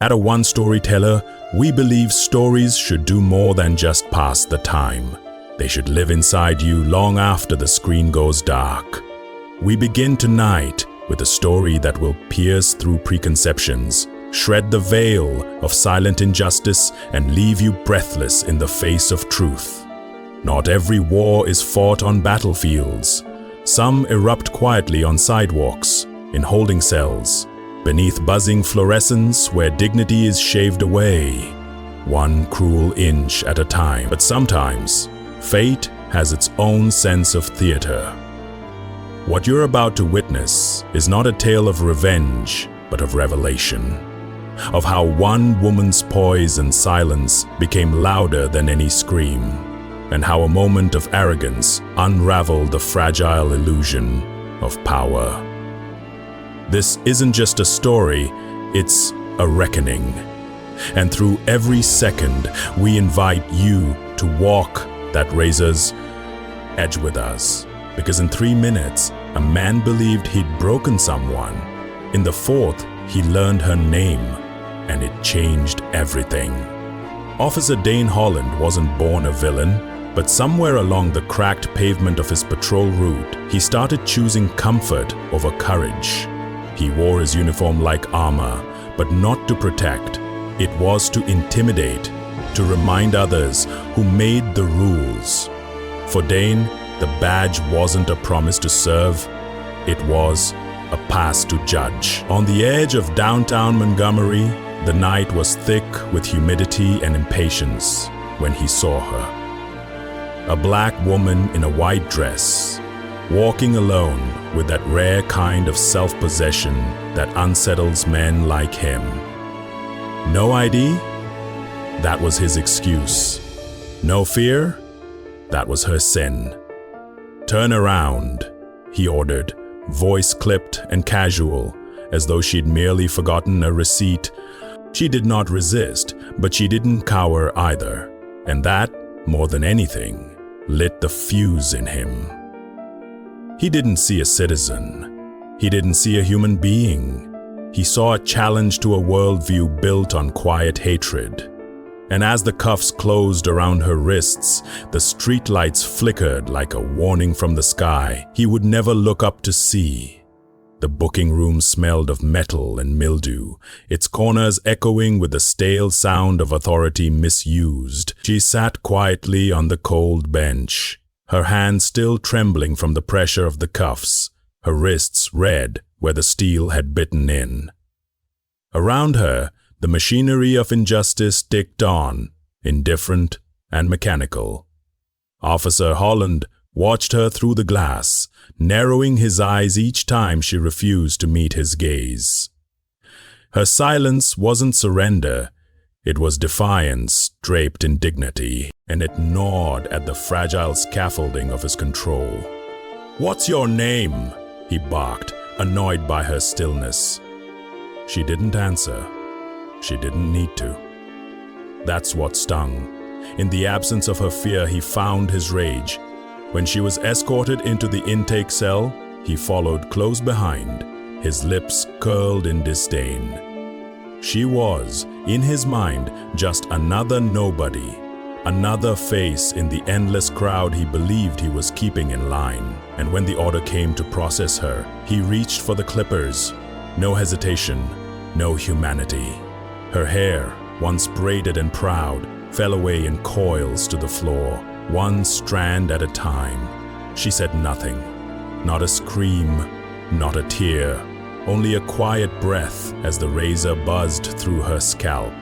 At a One Storyteller, we believe stories should do more than just pass the time. They should live inside you long after the screen goes dark. We begin tonight with a story that will pierce through preconceptions, shred the veil of silent injustice, and leave you breathless in the face of truth. Not every war is fought on battlefields. Some erupt quietly on sidewalks, in holding cells, beneath buzzing fluorescents where dignity is shaved away, one cruel inch at a time. But sometimes, fate has its own sense of theater. What you're about to witness is not a tale of revenge, but of revelation. Of how one woman's poise and silence became louder than any scream, and how a moment of arrogance unraveled the fragile illusion of power. This isn't just a story, it's a reckoning. And through every second, we invite you to walk that razor's edge with us. Because in 3 minutes, a man believed he'd broken someone. In the fourth, he learned her name, and it changed everything. Officer Dane Holland wasn't born a villain, but somewhere along the cracked pavement of his patrol route, he started choosing comfort over courage. He wore his uniform like armor, but not to protect. It was to intimidate, to remind others who made the rules. For Dane, the badge wasn't a promise to serve, it was a pass to judge. On the edge of downtown Montgomery, the night was thick with humidity and impatience when he saw her. A black woman in a white dress, walking alone with that rare kind of self-possession that unsettles men like him. No ID? That was his excuse. No fear? That was her sin. Turn around, he ordered, voice clipped and casual, as though she'd merely forgotten a receipt. She did not resist, but she didn't cower either, and that, more than anything, lit the fuse in him. He didn't see a citizen. He didn't see a human being. He saw a challenge to a worldview built on quiet hatred. And as the cuffs closed around her wrists, the streetlights flickered like a warning from the sky he would never look up to see. The booking room smelled of metal and mildew, its corners echoing with the stale sound of authority misused. She sat quietly on the cold bench, her hands still trembling from the pressure of the cuffs, her wrists red where the steel had bitten in. Around her, the machinery of injustice ticked on, indifferent and mechanical. Officer Holland watched her through the glass, narrowing his eyes each time she refused to meet his gaze. Her silence wasn't surrender, it was defiance draped in dignity, and it gnawed at the fragile scaffolding of his control. "What's your name?" he barked, annoyed by her stillness. She didn't answer. She didn't need to. That's what stung. In the absence of her fear, he found his rage. When she was escorted into the intake cell, he followed close behind, his lips curled in disdain. She was, in his mind, just another nobody, another face in the endless crowd he believed he was keeping in line. And when the order came to process her, he reached for the clippers. No hesitation, no humanity. Her hair, once braided and proud, fell away in coils to the floor, one strand at a time. She said nothing, not a scream, not a tear, only a quiet breath as the razor buzzed through her scalp,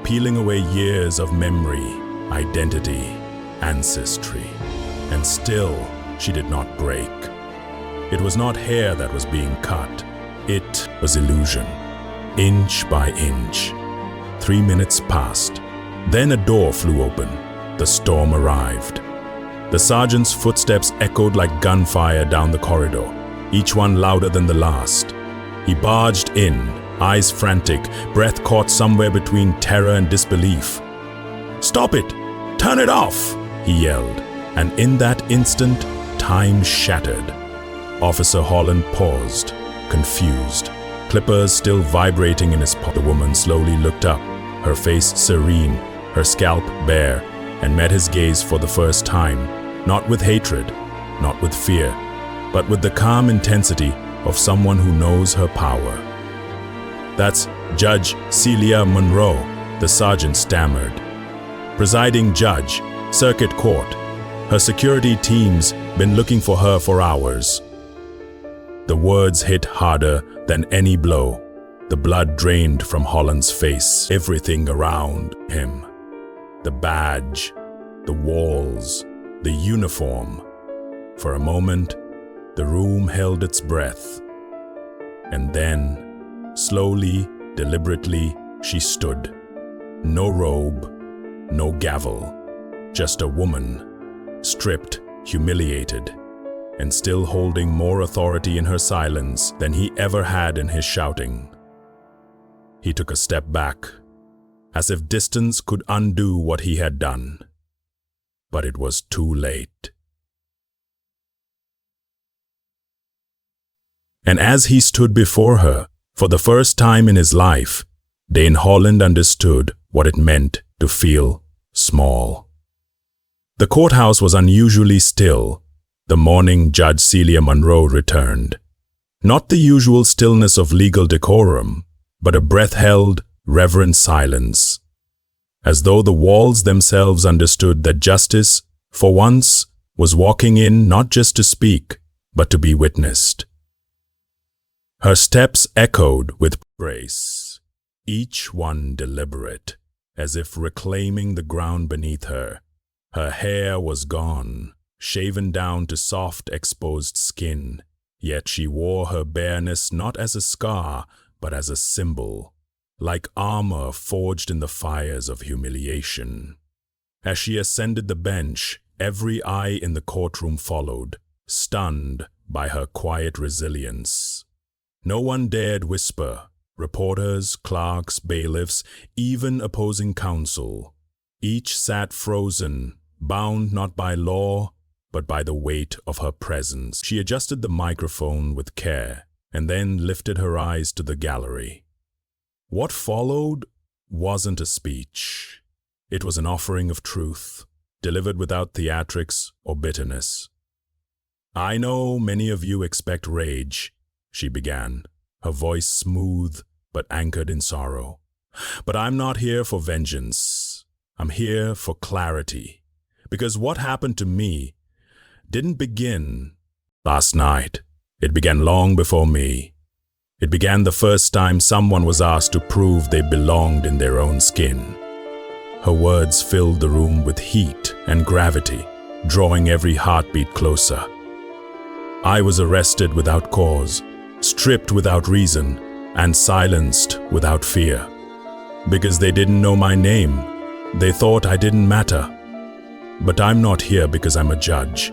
peeling away years of memory, identity, ancestry. And still, she did not break. It was not hair that was being cut, it was illusion, inch by inch. 3 minutes passed. Then a door flew open. The storm arrived. The sergeant's footsteps echoed like gunfire down the corridor, each one louder than the last. He barged in, eyes frantic, breath caught somewhere between terror and disbelief. "Stop it! Turn it off!" he yelled, and in that instant, time shattered. Officer Holland paused, confused. clippers still vibrating in his pocket. The woman slowly looked up, her face serene, her scalp bare, and met his gaze for the first time, not with hatred, not with fear, but with the calm intensity of someone who knows her power. "That's Judge Celia Monroe," the sergeant stammered. "Presiding judge, circuit court. Her security team's been looking for her for hours." The words hit harder than any blow. The blood drained from Holland's face, everything around him. The badge, the walls, the uniform. For a moment, the room held its breath. And then, slowly, deliberately, she stood. No robe, no gavel, just a woman, stripped, humiliated, and still holding more authority in her silence than he ever had in his shouting. He took a step back, as if distance could undo what he had done. But it was too late. And as he stood before her, for the first time in his life, Dane Holland understood what it meant to feel small. The courthouse was unusually still. The morning Judge Celia Monroe returned. Not the usual stillness of legal decorum, but a breath-held, reverent silence. As though the walls themselves understood that justice, for once, was walking in not just to speak, but to be witnessed. Her steps echoed with grace, each one deliberate, as if reclaiming the ground beneath her. Her hair was gone, shaven down to soft, exposed skin, yet she wore her bareness not as a scar, but as a symbol, like armor forged in the fires of humiliation. As she ascended the bench, every eye in the courtroom followed, stunned by her quiet resilience. No one dared whisper. Reporters, clerks, bailiffs, even opposing counsel. Each sat frozen, bound not by law, but by the weight of her presence. She adjusted the microphone with care, and then lifted her eyes to the gallery. What followed wasn't a speech. It was an offering of truth, delivered without theatrics or bitterness. "I know many of you expect rage," she began, her voice smooth but anchored in sorrow. "But I'm not here for vengeance. I'm here for clarity. Because what happened to me didn't begin last night. It began long before me. It began the first time someone was asked to prove they belonged in their own skin." Her words filled the room with heat and gravity, drawing every heartbeat closer. "I was arrested without cause, stripped without reason, and silenced without fear. Because they didn't know my name. They thought I didn't matter. But I'm not here because I'm a judge.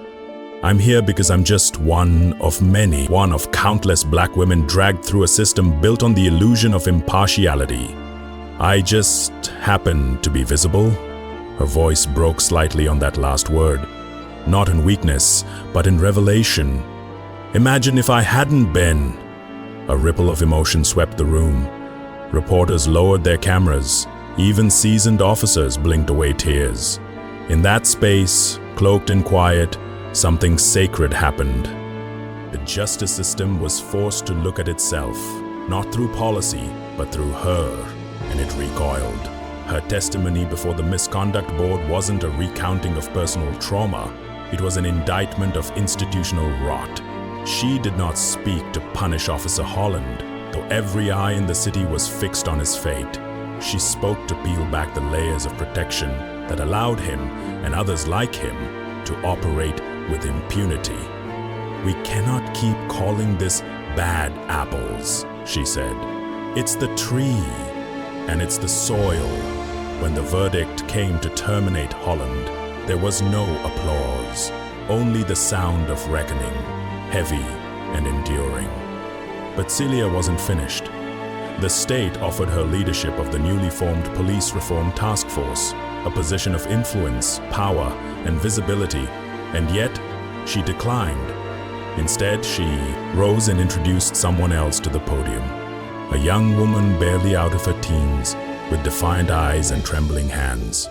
I'm here because I'm just one of many, one of countless black women dragged through a system built on the illusion of impartiality. I just happen to be visible." Her voice broke slightly on that last word, not in weakness, but in revelation. "Imagine if I hadn't been." A ripple of emotion swept the room. Reporters lowered their cameras. Even seasoned officers blinked away tears. In that space, cloaked in quiet, something sacred happened. The justice system was forced to look at itself, not through policy, but through her, and it recoiled. Her testimony before the Misconduct Board wasn't a recounting of personal trauma. It was an indictment of institutional rot. She did not speak to punish Officer Holland, though every eye in the city was fixed on his fate. She spoke to peel back the layers of protection that allowed him, and others like him, to operate with impunity. "We cannot keep calling this bad apples," she said. "It's the tree, and it's the soil." When the verdict came to terminate Holland, there was no applause, only the sound of reckoning, heavy and enduring. But Celia wasn't finished. The state offered her leadership of the newly formed Police Reform Task Force, a position of influence, power, and visibility, and yet she declined. Instead, she rose and introduced someone else to the podium. a young woman barely out of her teens, with defiant eyes and trembling hands.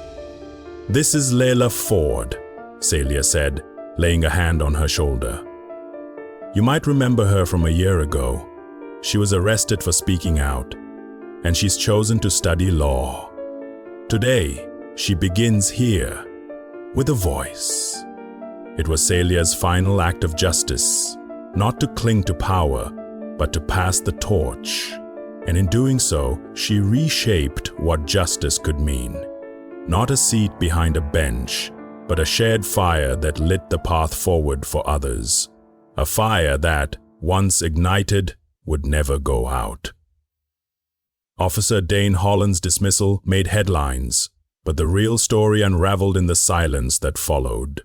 "This is Layla Ford," Celia said, laying a hand on her shoulder. "You might remember her from a year ago. She was arrested for speaking out, and she's chosen to study law. Today, she begins here, with a voice." It was Celia's final act of justice, not to cling to power, but to pass the torch. And in doing so, she reshaped what justice could mean. Not a seat behind a bench, but a shared fire that lit the path forward for others. A fire that, once ignited, would never go out. Officer Dane Holland's dismissal made headlines, but the real story unraveled in the silence that followed.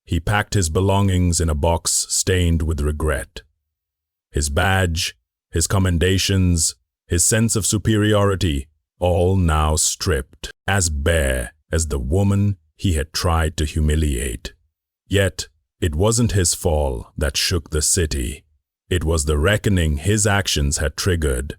He packed his belongings in a box stained with regret. His badge, his commendations, his sense of superiority, all now stripped, as bare as the woman he had tried to humiliate. Yet, it wasn't his fall that shook the city. It was the reckoning his actions had triggered.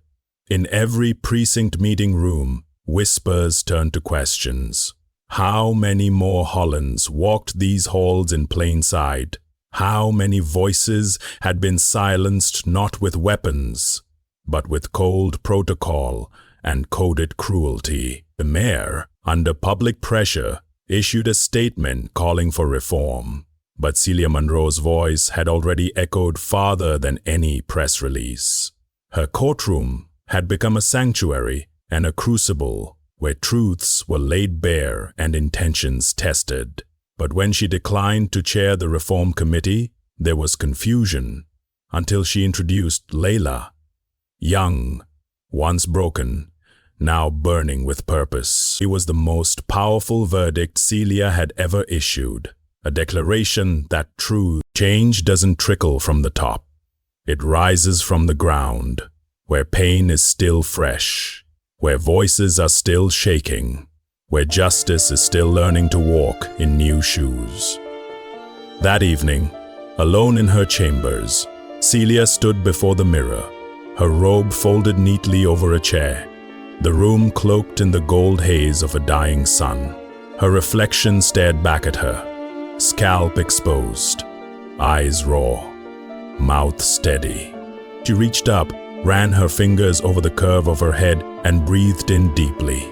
In every precinct meeting room, whispers turned to questions. How many more Hollands walked these halls in plain sight? How many voices had been silenced not with weapons, but with cold protocol and coded cruelty? The mayor, under public pressure, issued a statement calling for reform. But Celia Monroe's voice had already echoed farther than any press release. Her courtroom had become a sanctuary and a crucible where truths were laid bare and intentions tested. But when she declined to chair the reform committee, there was confusion until she introduced Layla, young, once broken, now burning with purpose. It was the most powerful verdict Celia had ever issued, a declaration that true change doesn't trickle from the top. It rises from the ground, where pain is still fresh, where voices are still shaking, where justice is still learning to walk in new shoes. That evening, alone in her chambers, Celia stood before the mirror, her robe folded neatly over a chair, the room cloaked in the gold haze of a dying sun. Her reflection stared back at her, scalp exposed, eyes raw, mouth steady. She reached up, ran her fingers over the curve of her head, and breathed in deeply.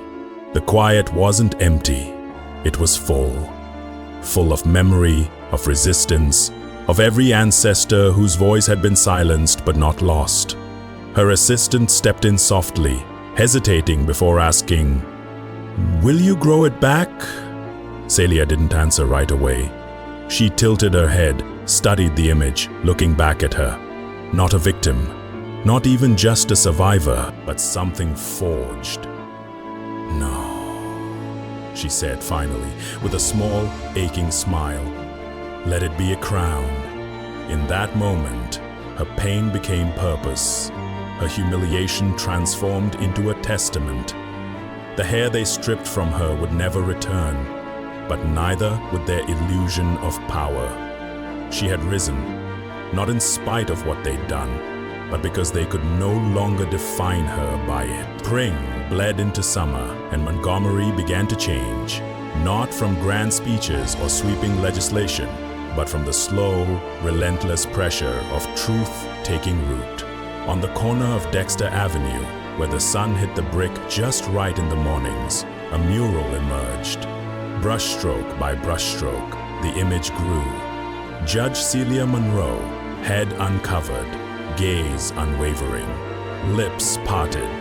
The quiet wasn't empty, it was full of memory, of resistance, of every ancestor whose voice had been silenced but not lost. Her assistant stepped in softly, hesitating before asking, "Will you grow it back?" Celia didn't answer right away. She tilted her head, studied the image, looking back at her. Not a victim, not even just a survivor, but something forged. "No," she said finally, with a small, aching smile. "Let it be a crown." In that moment, her pain became purpose. Her humiliation transformed into a testament. The hair they stripped from her would never return, but neither would their illusion of power. She had risen, not in spite of what they'd done, but because they could no longer define her by it. Spring bled into summer, and Montgomery began to change, not from grand speeches or sweeping legislation, but from the slow, relentless pressure of truth taking root. On the corner of Dexter Avenue, where the sun hit the brick just right in the mornings, a mural emerged. Brushstroke by brushstroke, the image grew. Judge Celia Monroe, head uncovered, gaze unwavering, lips parted,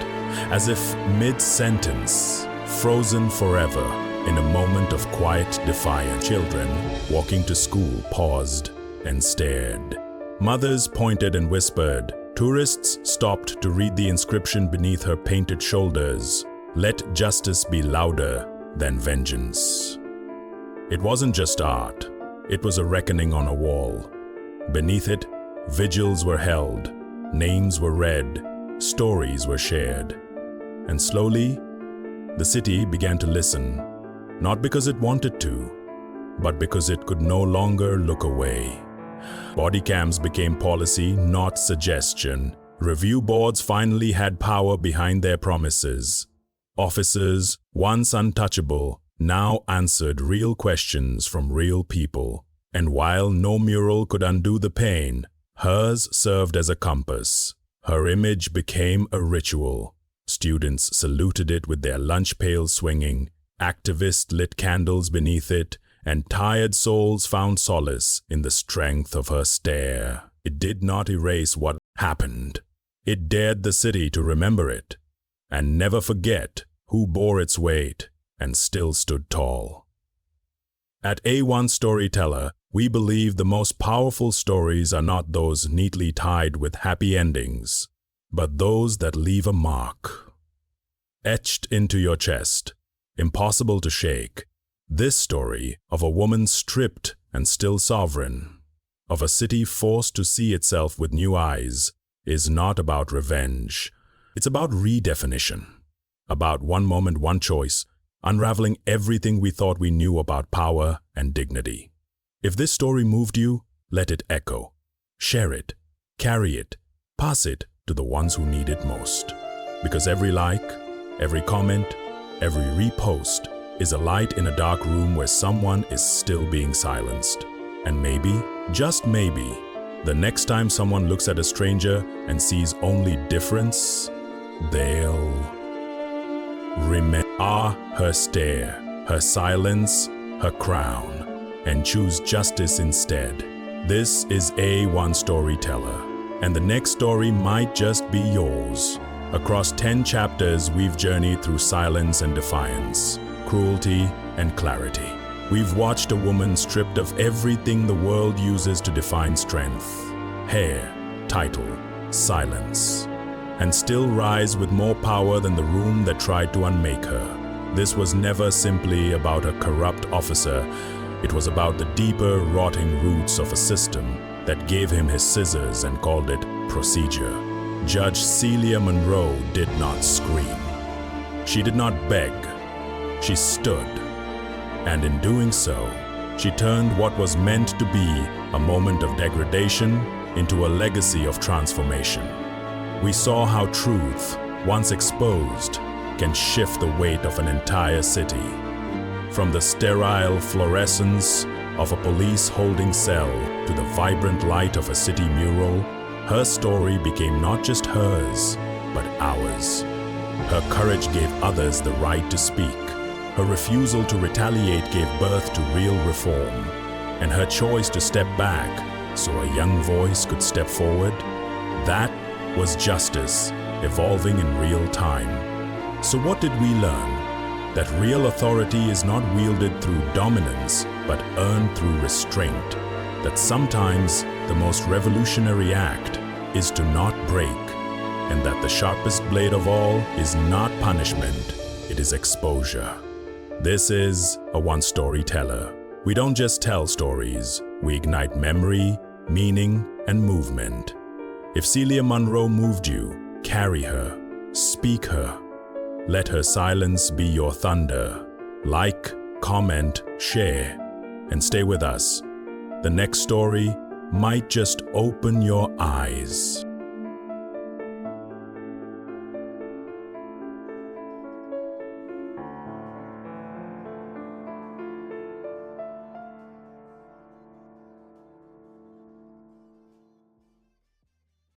as if mid-sentence, frozen forever in a moment of quiet defiance. Children walking to school paused and stared. Mothers pointed and whispered. Tourists stopped to read the inscription beneath her painted shoulders, "Let justice be louder than vengeance." It wasn't just art, it was a reckoning on a wall. Beneath it, vigils were held, names were read, stories were shared. And slowly, the city began to listen, not because it wanted to, but because it could no longer look away. Body cams became policy, not suggestion. Review boards finally had power behind their promises. Officers, once untouchable, now answered real questions from real people. And while no mural could undo the pain, hers served as a compass. Her image became a ritual. Students saluted it with their lunch pails swinging, activists lit candles beneath it, and tired souls found solace in the strength of her stare. It did not erase what happened. It dared the city to remember it, and never forget who bore its weight and still stood tall. At A1 Storyteller, we believe the most powerful stories are not those neatly tied with happy endings, but those that leave a mark. Etched into your chest, impossible to shake, this story of a woman stripped and still sovereign, of a city forced to see itself with new eyes, is not about revenge. It's about redefinition, about one moment, one choice, unraveling everything we thought we knew about power and dignity. If this story moved you, let it echo. Share it, carry it, pass it to the ones who need it most. Because every like, every comment, every repost is a light in a dark room where someone is still being silenced. And maybe, just maybe, the next time someone looks at a stranger and sees only difference, they'll remember her stare, her silence, her crown, and choose justice instead. This is A1 Storyteller, and the next story might just be yours. Across 10 chapters, we've journeyed through silence and defiance, cruelty and clarity. We've watched a woman stripped of everything the world uses to define strength: hair, title, silence, and still rise with more power than the room that tried to unmake her. This was never simply about a corrupt officer. It was about the deeper, rotting roots of a system that gave him his scissors and called it procedure. Judge Celia Monroe did not scream. She did not beg. She stood. And in doing so, she turned what was meant to be a moment of degradation into a legacy of transformation. We saw how truth, once exposed, can shift the weight of an entire city. From the sterile fluorescence of a police holding cell to the vibrant light of a city mural, her story became not just hers, but ours. Her courage gave others the right to speak. Her refusal to retaliate gave birth to real reform, and her choice to step back so a young voice could step forward, that was justice evolving in real time. So what did we learn? That real authority is not wielded through dominance, but earned through restraint. That sometimes the most revolutionary act is to not break, and that the sharpest blade of all is not punishment, it is exposure. This is A1 Storyteller. We don't just tell stories, we ignite memory, meaning, and movement. If Celia Monroe moved you, carry her, speak her. Let her silence be your thunder. Like, comment, share, and stay with us. The next story might just open your eyes.